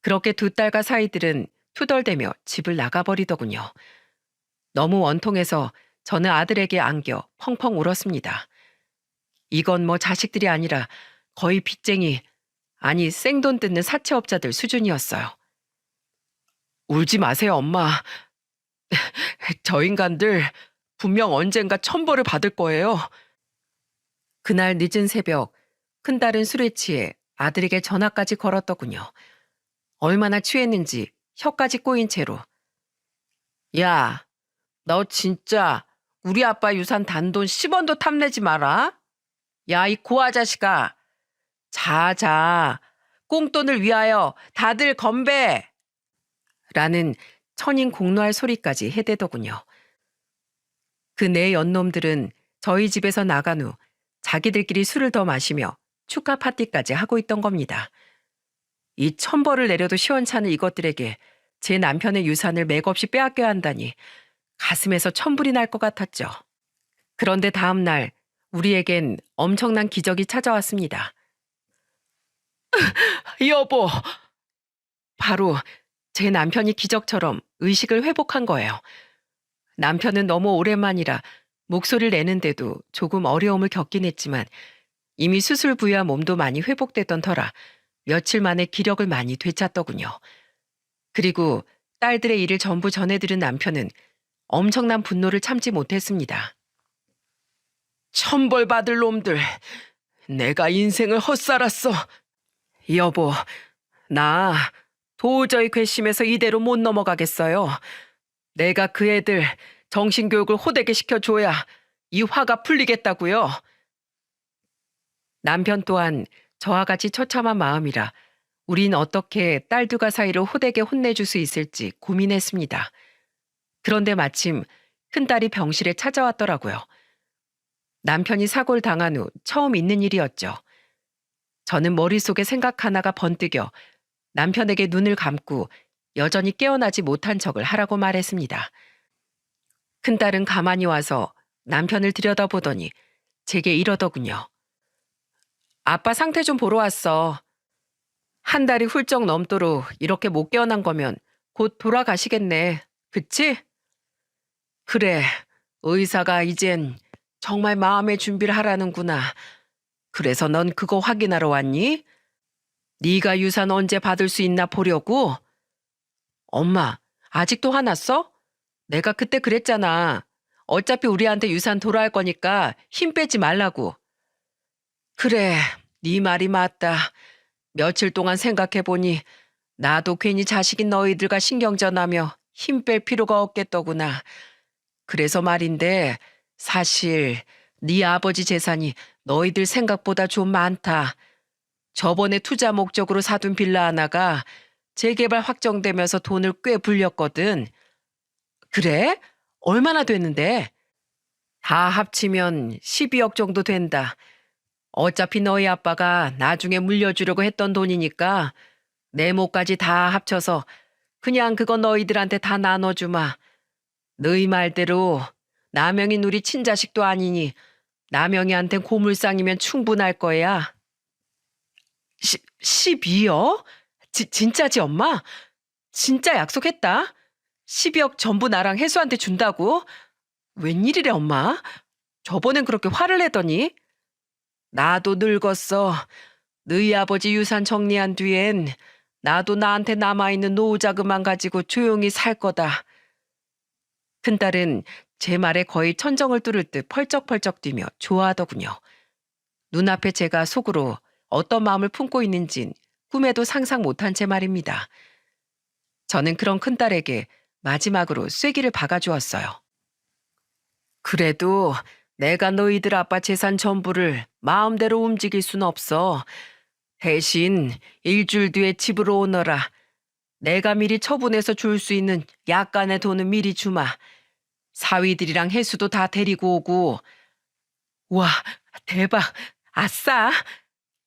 S1: 그렇게 두 딸과 사이들은 투덜대며 집을 나가버리더군요. 너무 원통해서 저는 아들에게 안겨 펑펑 울었습니다. 이건 뭐 자식들이 아니라 거의 빚쟁이, 아니 생돈 뜯는 사채업자들 수준이었어요. 울지 마세요, 엄마. 저 인간들 분명 언젠가 천벌을 받을 거예요. 그날 늦은 새벽, 큰딸은 술에 취해 아들에게 전화까지 걸었더군요. 얼마나 취했는지 혀까지 꼬인 채로. 야, 너 진짜 우리 아빠 유산 단돈 10원도 탐내지 마라. 야, 이 고아 자식아. 자. 꽁돈을 위하여 다들 건배! 라는 천인 공노할 소리까지 해대더군요. 그 네 연놈들은 저희 집에서 나간 후 자기들끼리 술을 더 마시며 축하 파티까지 하고 있던 겁니다. 이 천벌을 내려도 시원찮을 이것들에게 제 남편의 유산을 맥없이 빼앗겨야 한다니 가슴에서 천불이 날 것 같았죠. 그런데 다음 날 우리에겐 엄청난 기적이 찾아왔습니다. 여보! 바로 제 남편이 기적처럼 의식을 회복한 거예요. 남편은 너무 오랜만이라 목소리를 내는데도 조금 어려움을 겪긴 했지만 이미 수술 부위와 몸도 많이 회복됐던 터라 며칠 만에 기력을 많이 되찾더군요. 그리고 딸들의 일을 전부 전해들은 남편은 엄청난 분노를 참지 못했습니다. 천벌받을 놈들, 내가 인생을 헛살았어. 여보, 나 도저히 괘씸해서 이대로 못 넘어가겠어요. 내가 그 애들 정신교육을 호되게 시켜줘야 이 화가 풀리겠다고요. 남편 또한 저와 같이 처참한 마음이라 우린 어떻게 딸두가 사이를 호되게 혼내줄 수 있을지 고민했습니다. 그런데 마침 큰딸이 병실에 찾아왔더라고요. 남편이 사고를 당한 후 처음 있는 일이었죠. 저는 머릿속에 생각 하나가 번뜩여 남편에게 눈을 감고 여전히 깨어나지 못한 척을 하라고 말했습니다. 큰딸은 가만히 와서 남편을 들여다보더니 제게 이러더군요. 아빠 상태 좀 보러 왔어. 한 달이 훌쩍 넘도록 이렇게 못 깨어난 거면 곧 돌아가시겠네. 그치? 그래, 의사가 이젠 정말 마음의 준비를 하라는구나. 그래서 넌 그거 확인하러 왔니? 네가 유산 언제 받을 수 있나 보려고? 엄마, 아직도 화났어? 내가 그때 그랬잖아. 어차피 우리한테 유산 돌아올 거니까 힘 빼지 말라고. 그래, 네 말이 맞다. 며칠 동안 생각해보니 나도 괜히 자식인 너희들과 신경전하며 힘 뺄 필요가 없겠더구나. 그래서 말인데 사실 네 아버지 재산이 너희들 생각보다 좀 많다. 저번에 투자 목적으로 사둔 빌라 하나가 재개발 확정되면서 돈을 꽤 불렸거든. 그래? 얼마나 됐는데? 다 합치면 12억 정도 된다. 어차피 너희 아빠가 나중에 물려주려고 했던 돈이니까 내 몫까지 다 합쳐서 그냥 그거 너희들한테 다 나눠주마. 너희 말대로 남영인 우리 친자식도 아니니 남영이한텐 고물상이면 충분할 거야. 12억? 진짜지 엄마? 진짜 약속했다. 12억 전부 나랑 혜수한테 준다고? 웬일이래 엄마? 저번엔 그렇게 화를 내더니? 나도 늙었어. 너희 아버지 유산 정리한 뒤엔 나도 나한테 남아있는 노후자금만 가지고 조용히 살 거다. 큰딸은 제 말에 거의 천정을 뚫을 듯 펄쩍펄쩍 뛰며 좋아하더군요. 눈앞에 제가 속으로 어떤 마음을 품고 있는진 꿈에도 상상 못한 채 말입니다. 저는 그런 큰딸에게 마지막으로 쐐기를 박아주었어요. 그래도 내가 너희들 아빠 재산 전부를 마음대로 움직일 순 없어. 대신 일주일 뒤에 집으로 오너라. 내가 미리 처분해서 줄 수 있는 약간의 돈은 미리 주마. 사위들이랑 해수도 다 데리고 오고. 와, 대박. 아싸.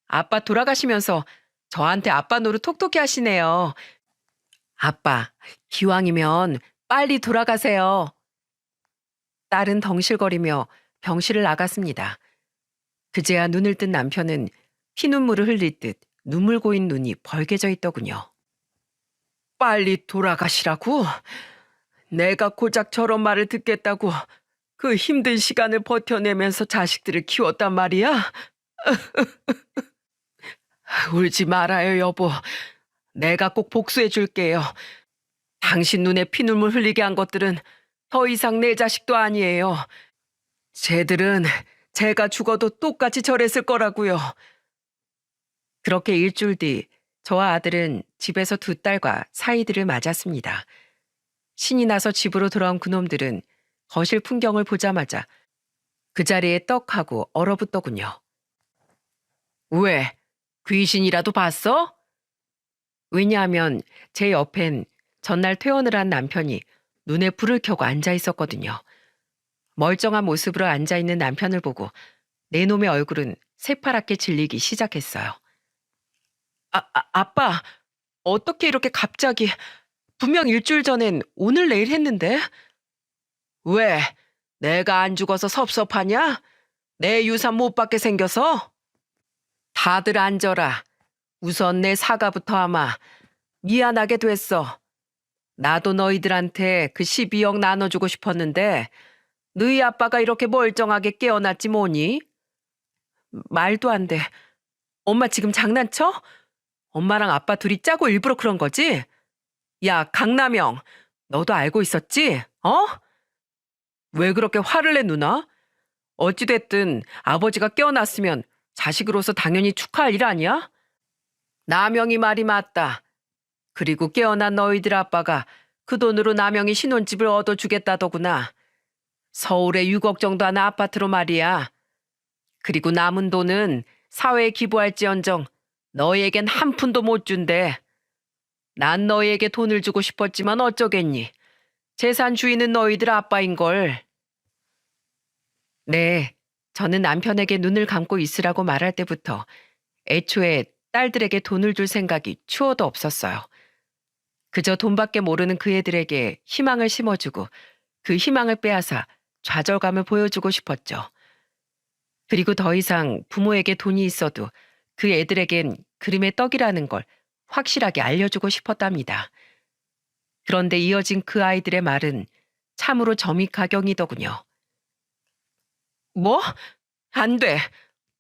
S1: 아빠 돌아가시면서 저한테 아빠 노릇 톡톡히 하시네요. 아빠, 기왕이면 빨리 돌아가세요. 딸은 덩실거리며 병실을 나갔습니다. 그제야 눈을 뜬 남편은 피눈물을 흘릴 듯 눈물 고인 눈이 벌개져 있더군요. 빨리 돌아가시라고? 내가 고작 저런 말을 듣겠다고 그 힘든 시간을 버텨내면서 자식들을 키웠단 말이야? 울지 말아요, 여보. 내가 꼭 복수해 줄게요. 당신 눈에 피눈물 흘리게 한 것들은 더 이상 내 자식도 아니에요. 쟤들은 제가 죽어도 똑같이 저랬을 거라고요. 그렇게 일주일 뒤 저와 아들은 집에서 두 딸과 사이들을 맞았습니다. 신이 나서 집으로 돌아온 그놈들은 거실 풍경을 보자마자 그 자리에 떡하고 얼어붙더군요. 왜? 귀신이라도 봤어? 왜냐하면 제 옆엔 전날 퇴원을 한 남편이 눈에 불을 켜고 앉아 있었거든요. 멀쩡한 모습으로 앉아 있는 남편을 보고 내 놈의 얼굴은 새파랗게 질리기 시작했어요. 아빠, 어떻게 이렇게 갑자기? 분명 일주일 전엔 오늘 내일 했는데? 왜? 내가 안 죽어서 섭섭하냐? 내 유산 못 받게 생겨서? 다들 앉아라. 우선 내 사과부터 하마. 미안하게 됐어. 나도 너희들한테 그 12억 나눠주고 싶었는데 너희 아빠가 이렇게 멀쩡하게 깨어났지 뭐니? 말도 안 돼. 엄마 지금 장난쳐? 엄마랑 아빠 둘이 짜고 일부러 그런 거지? 야, 강남영, 너도 알고 있었지? 어? 왜 그렇게 화를 내, 누나? 어찌됐든 아버지가 깨어났으면 자식으로서 당연히 축하할 일 아니야? 남영이 말이 맞다. 그리고 깨어난 너희들 아빠가 그 돈으로 남영이 신혼집을 얻어주겠다더구나. 서울에 6억 정도 하는 아파트로 말이야. 그리고 남은 돈은 사회에 기부할지언정 너희에겐 한 푼도 못 준대. 난 너희에게 돈을 주고 싶었지만 어쩌겠니. 재산 주인은 너희들 아빠인걸. 네, 저는 남편에게 눈을 감고 있으라고 말할 때부터 애초에 딸들에게 돈을 줄 생각이 추워도 없었어요. 그저 돈밖에 모르는 그 애들에게 희망을 심어주고 그 희망을 빼앗아 좌절감을 보여주고 싶었죠. 그리고 더 이상 부모에게 돈이 있어도 그 애들에겐 그림의 떡이라는 걸 확실하게 알려주고 싶었답니다. 그런데 이어진 그 아이들의 말은 참으로 점입가경이더군요. 뭐? 안 돼.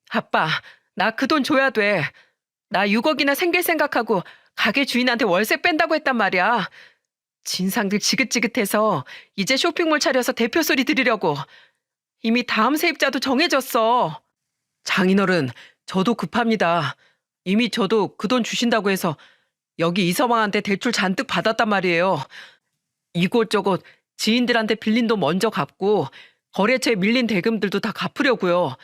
S1: 아빠, 나 그 돈 줘야 돼. 나 6억이나 생길 생각하고 가게 주인한테 월세 뺀다고 했단 말이야. 진상들 지긋지긋해서 이제 쇼핑몰 차려서 대표 소리 들으려고. 이미 다음 세입자도 정해졌어. 장인어른, 저도 급합니다. 이미 저도 그 돈 주신다고 해서 여기 이서방한테 대출 잔뜩 받았단 말이에요. 이곳저곳 지인들한테 빌린 돈 먼저 갚고 거래처에 밀린 대금들도 다 갚으려고요.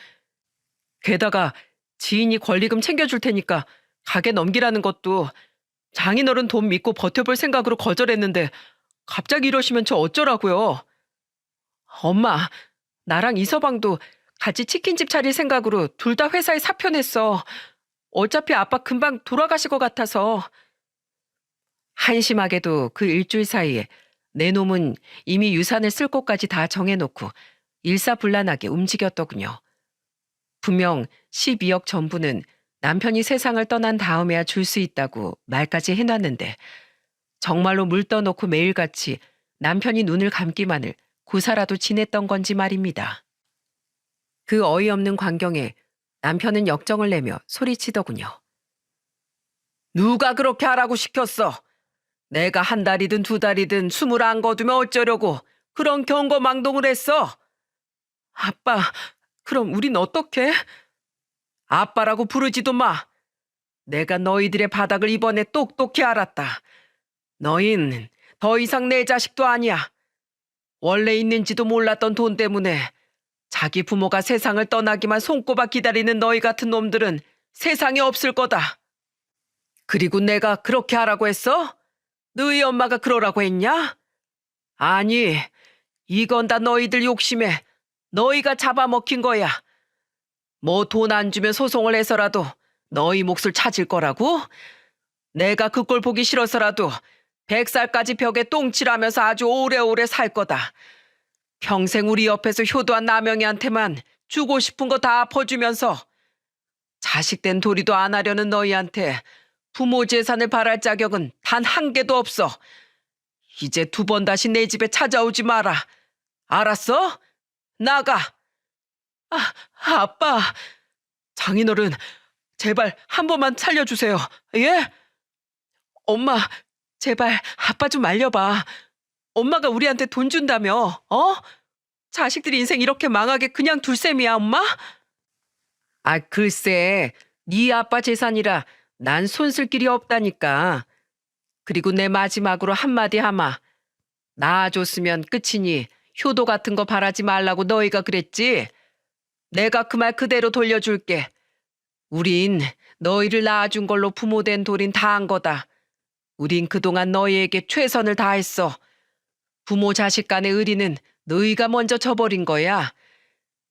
S1: 게다가 지인이 권리금 챙겨줄 테니까 가게 넘기라는 것도 장인어른 돈 믿고 버텨볼 생각으로 거절했는데 갑자기 이러시면 저 어쩌라고요. 엄마, 나랑 이서방도 같이 치킨집 차릴 생각으로 둘 다 회사에 사표 냈어. 어차피 아빠 금방 돌아가실 것 같아서. 한심하게도 그 일주일 사이에 내 놈은 이미 유산을 쓸 곳까지 다 정해놓고 일사불란하게 움직였더군요. 분명 12억 전부는 남편이 세상을 떠난 다음에야 줄 수 있다고 말까지 해놨는데 정말로 물 떠놓고 매일같이 남편이 눈을 감기만을 고사라도 지냈던 건지 말입니다. 그 어이없는 광경에 남편은 역정을 내며 소리치더군요. 누가 그렇게 하라고 시켰어? 내가 한 달이든 두 달이든 숨을 안 거두면 어쩌려고 그런 경거망동을 했어? 아빠, 그럼 우린 어떻게? 아빠라고 부르지도 마. 내가 너희들의 바닥을 이번에 똑똑히 알았다. 너흰 더 이상 내 자식도 아니야. 원래 있는지도 몰랐던 돈 때문에 자기 부모가 세상을 떠나기만 손꼽아 기다리는 너희 같은 놈들은 세상에 없을 거다. 그리고 내가 그렇게 하라고 했어? 너희 엄마가 그러라고 했냐? 아니, 이건 다 너희들 욕심에 너희가 잡아먹힌 거야. 뭐 돈 안 주면 소송을 해서라도 너희 몫을 찾을 거라고? 내가 그 꼴 보기 싫어서라도 100살까지 벽에 똥칠하면서 아주 오래오래 살 거다. 평생 우리 옆에서 효도한 남영이한테만 주고 싶은 거 다 퍼주면서 자식된 도리도 안 하려는 너희한테 부모 재산을 바랄 자격은 단 한 개도 없어. 이제 두 번 다시 내 집에 찾아오지 마라. 알았어? 나가. 아빠. 장인어른, 제발 한 번만 살려주세요. 예? 엄마, 제발 아빠 좀 말려봐. 엄마가 우리한테 돈 준다며, 어? 자식들 인생 이렇게 망하게 그냥 둘 셈이야, 엄마? 글쎄, 네 아빠 재산이라 난 손 쓸 길이 없다니까. 그리고 내 마지막으로 한마디 하마. 낳아줬으면 끝이니 효도 같은 거 바라지 말라고 너희가 그랬지? 내가 그 말 그대로 돌려줄게. 우린 너희를 낳아준 걸로 부모된 도린 다 한 거다. 우린 그동안 너희에게 최선을 다했어. 부모 자식 간의 의리는 너희가 먼저 저버린 거야.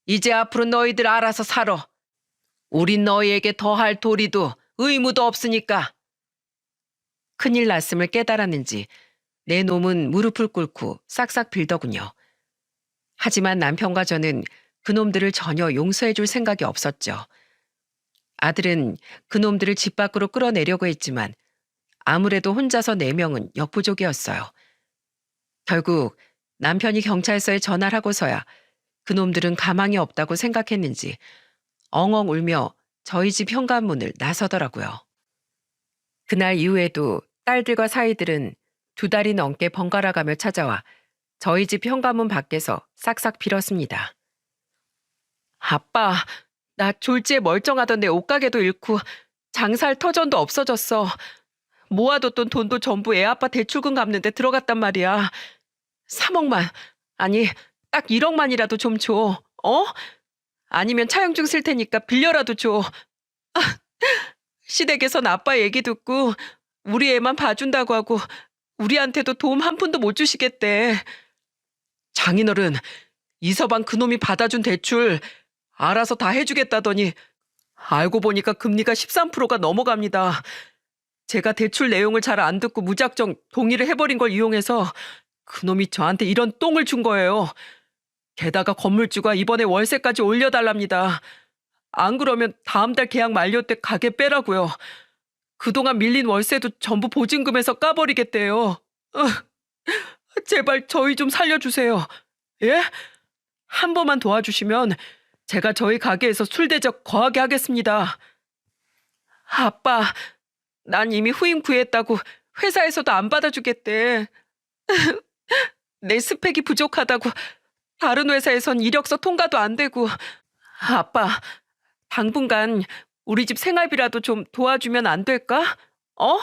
S1: 이제 앞으로 너희들 알아서 살아. 우린 너희에게 더할 도리도 의무도 없으니까. 큰일 났음을 깨달았는지 내 놈은 무릎을 꿇고 싹싹 빌더군요. 하지만 남편과 저는 그놈들을 전혀 용서해줄 생각이 없었죠. 아들은 그놈들을 집 밖으로 끌어내려고 했지만 아무래도 혼자서 4명은 역부족이었어요. 결국 남편이 경찰서에 전화를 하고서야 그놈들은 가망이 없다고 생각했는지 엉엉 울며 저희 집 현관문을 나서더라고요. 그날 이후에도 딸들과 사위들은 2달이 넘게 번갈아가며 찾아와 저희 집 현관문 밖에서 싹싹 빌었습니다. 아빠, 나 졸지에 멀쩡하던 내 옷가게도 잃고 장사할 터전도 없어졌어. 모아뒀던 돈도 전부 애아빠 대출금 갚는 데 들어갔단 말이야. 3억만, 아니 딱 1억만이라도 좀 줘. 어? 아니면 차용증 쓸 테니까 빌려라도 줘. 시댁에선 아빠 얘기 듣고 우리 애만 봐준다고 하고 우리한테도 도움 한 푼도 못 주시겠대. 장인어른, 이서방 그놈이 받아준 대출 알아서 다 해주겠다더니 알고 보니까 금리가 13%가 넘어갑니다. 제가 대출 내용을 잘 안 듣고 무작정 동의를 해버린 걸 이용해서 그놈이 저한테 이런 똥을 준 거예요. 게다가 건물주가 이번에 월세까지 올려달랍니다. 안 그러면 다음 달 계약 만료 때 가게 빼라고요. 그동안 밀린 월세도 전부 보증금에서 까버리겠대요. 제발 저희 좀 살려주세요. 예? 한 번만 도와주시면 제가 저희 가게에서 술 대접 거하게 하겠습니다. 아빠, 난 이미 후임 구했다고 회사에서도 안 받아주겠대. 내 스펙이 부족하다고 다른 회사에선 이력서 통과도 안 되고. 아빠, 당분간 우리 집 생활비라도 좀 도와주면 안 될까? 어?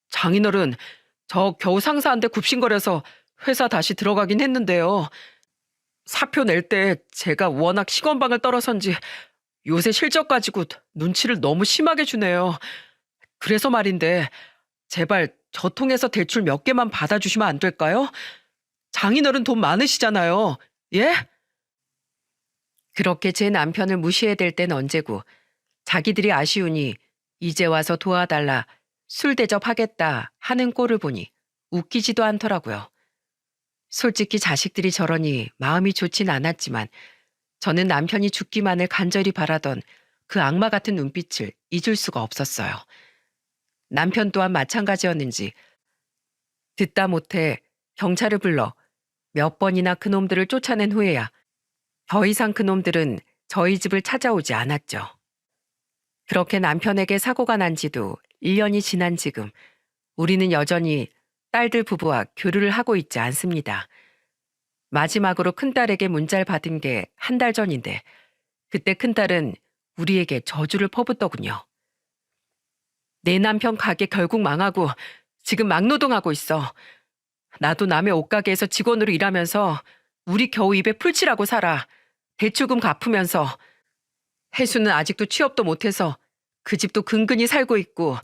S1: 장인어른, 저 겨우 상사한테 굽신거려서 회사 다시 들어가긴 했는데요. 사표 낼 때 제가 워낙 시건방을 떨어선지 요새 실적 가지고 눈치를 너무 심하게 주네요. 그래서 말인데 제발 저 통해서 대출 몇 개만 받아주시면 안 될까요? 장인어른 돈 많으시잖아요. 예? 그렇게 제 남편을 무시해댈 땐 언제고 자기들이 아쉬우니 이제 와서 도와달라 술 대접하겠다 하는 꼴을 보니 웃기지도 않더라고요. 솔직히 자식들이 저러니 마음이 좋진 않았지만 저는 남편이 죽기만을 간절히 바라던 그 악마 같은 눈빛을 잊을 수가 없었어요. 남편 또한 마찬가지였는지 듣다 못해 경찰을 불러 몇 번이나 그놈들을 쫓아낸 후에야 더 이상 그놈들은 저희 집을 찾아오지 않았죠. 그렇게 남편에게 사고가 난 지도 1년이 지난 지금 우리는 여전히 딸들 부부와 교류를 하고 있지 않습니다. 마지막으로 큰딸에게 문자를 받은 게 한 달 전인데 그때 큰딸은 우리에게 저주를 퍼붓더군요. 내 남편 가게 결국 망하고 지금 막노동하고 있어. 나도 남의 옷가게에서 직원으로 일하면서 우리 겨우 입에 풀칠하고 살아. 대출금 갚으면서. 혜수는 아직도 취업도 못해서 그 집도 근근히 살고 있고.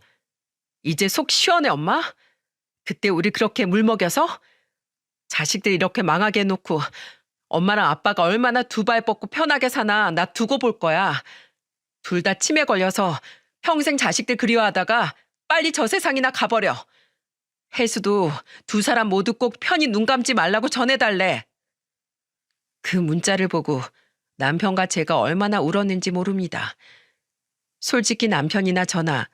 S1: 이제 속 시원해, 엄마? 그때 우리 그렇게 물먹여서? 자식들 이렇게 망하게 해놓고 엄마랑 아빠가 얼마나 두 발 뻗고 편하게 사나 나 두고 볼 거야. 둘 다 치매 걸려서 평생 자식들 그리워하다가 빨리 저 세상이나 가버려. 혜수도 두 사람 모두 꼭 편히 눈 감지 말라고 전해달래. 그 문자를 보고 남편과 제가 얼마나 울었는지 모릅니다. 솔직히 남편이나 저나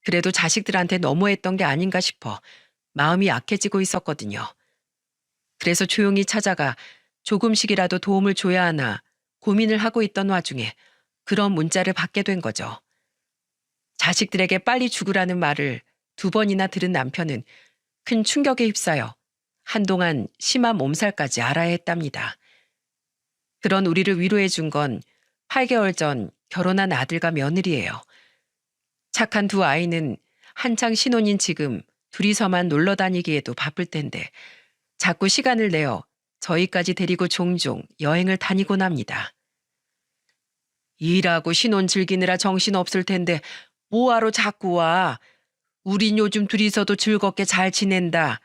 S1: 그래도 자식들한테 너무했던 게 아닌가 싶어 마음이 약해지고 있었거든요. 그래서 조용히 찾아가 조금씩이라도 도움을 줘야 하나 고민을 하고 있던 와중에 그런 문자를 받게 된 거죠. 자식들에게 빨리 죽으라는 말을 2번이나 들은 남편은 큰 충격에 휩싸여 한동안 심한 몸살까지 알아야 했답니다. 그런 우리를 위로해 준 건 8개월 전 결혼한 아들과 며느리예요. 착한 두 아이는 한창 신혼인 지금 둘이서만 놀러 다니기에도 바쁠 텐데 자꾸 시간을 내어 저희까지 데리고 종종 여행을 다니곤 합니다. 일하고 신혼 즐기느라 정신 없을 텐데 뭐하러 자꾸 와. 우린 요즘 둘이서도 즐겁게 잘 지낸다.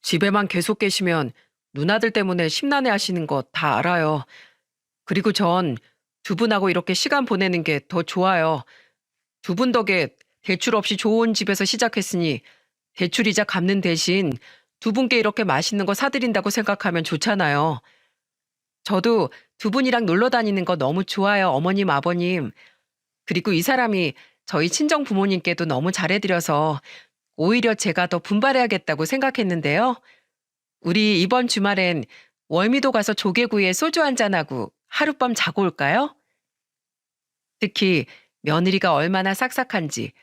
S1: 집에만 계속 계시면 누나들 때문에 심란해 하시는 거 다 알아요. 그리고 전 두 분하고 이렇게 시간 보내는 게 더 좋아요. 두 분 덕에 대출 없이 좋은 집에서 시작했으니 대출이자 갚는 대신 두 분께 이렇게 맛있는 거 사드린다고 생각하면 좋잖아요. 저도 두 분이랑 놀러 다니는 거 너무 좋아요, 어머님, 아버님. 그리고 이 사람이 저희 친정 부모님께도 너무 잘해드려서 오히려 제가 더 분발해야겠다고 생각했는데요. 우리 이번 주말엔 월미도 가서 조개구이에 소주 한잔하고 하룻밤 자고 올까요? 특히 며느리가 얼마나 싹싹한지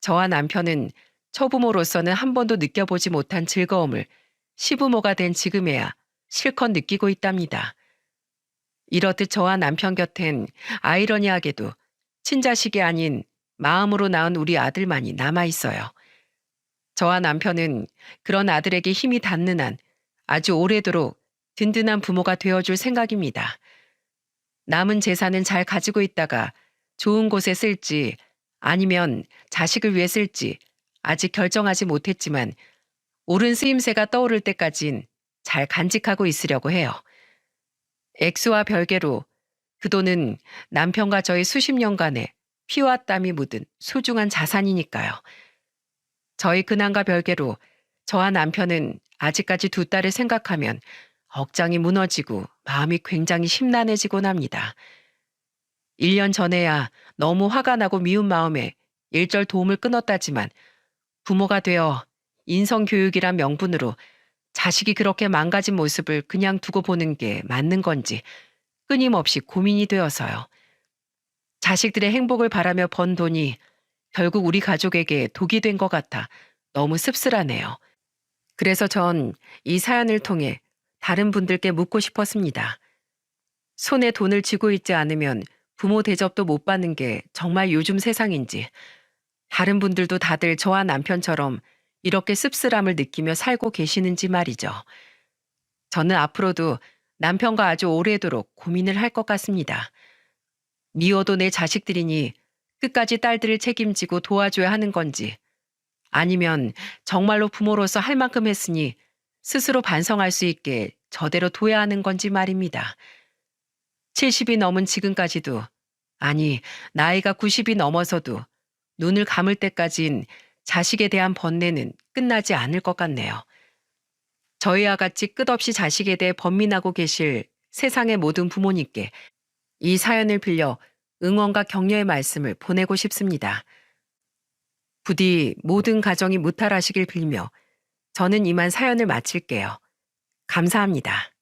S1: 저와 남편은 처부모로서는 한 번도 느껴보지 못한 즐거움을 시부모가 된 지금에야 실컷 느끼고 있답니다. 이렇듯 저와 남편 곁엔 아이러니하게도 친자식이 아닌 마음으로 낳은 우리 아들만이 남아있어요. 저와 남편은 그런 아들에게 힘이 닿는 한 아주 오래도록 든든한 부모가 되어줄 생각입니다. 남은 재산은 잘 가지고 있다가 좋은 곳에 쓸지 아니면 자식을 위해 쓸지 아직 결정하지 못했지만 옳은 쓰임새가 떠오를 때까진 잘 간직하고 있으려고 해요. 액수와 별개로 그 돈은 남편과 저의 수십 년간의 피와 땀이 묻은 소중한 자산이니까요. 저희 근황과 별개로 저와 남편은 아직까지 두 딸을 생각하면 억장이 무너지고 마음이 굉장히 심란해지곤 합니다. 1년 전에야 너무 화가 나고 미운 마음에 일절 도움을 끊었다지만 부모가 되어 인성교육이란 명분으로 자식이 그렇게 망가진 모습을 그냥 두고 보는 게 맞는 건지 끊임없이 고민이 되어서요. 자식들의 행복을 바라며 번 돈이 결국 우리 가족에게 독이 된 것 같아 너무 씁쓸하네요. 그래서 전 이 사연을 통해 다른 분들께 묻고 싶었습니다. 손에 돈을 쥐고 있지 않으면 부모 대접도 못 받는 게 정말 요즘 세상인지, 다른 분들도 다들 저와 남편처럼 이렇게 씁쓸함을 느끼며 살고 계시는지 말이죠. 저는 앞으로도 남편과 아주 오래도록 고민을 할 것 같습니다. 미워도 내 자식들이니 끝까지 딸들을 책임지고 도와줘야 하는 건지, 아니면 정말로 부모로서 할 만큼 했으니 스스로 반성할 수 있게 저대로 둬야 하는 건지 말입니다. 70이 넘은 지금까지도, 아니 나이가 90이 넘어서도 눈을 감을 때까진 자식에 대한 번뇌는 끝나지 않을 것 같네요. 저희와 같이 끝없이 자식에 대해 번민하고 계실 세상의 모든 부모님께 이 사연을 빌려 응원과 격려의 말씀을 보내고 싶습니다. 부디 모든 가정이 무탈하시길 빌며 저는 이만 사연을 마칠게요. 감사합니다.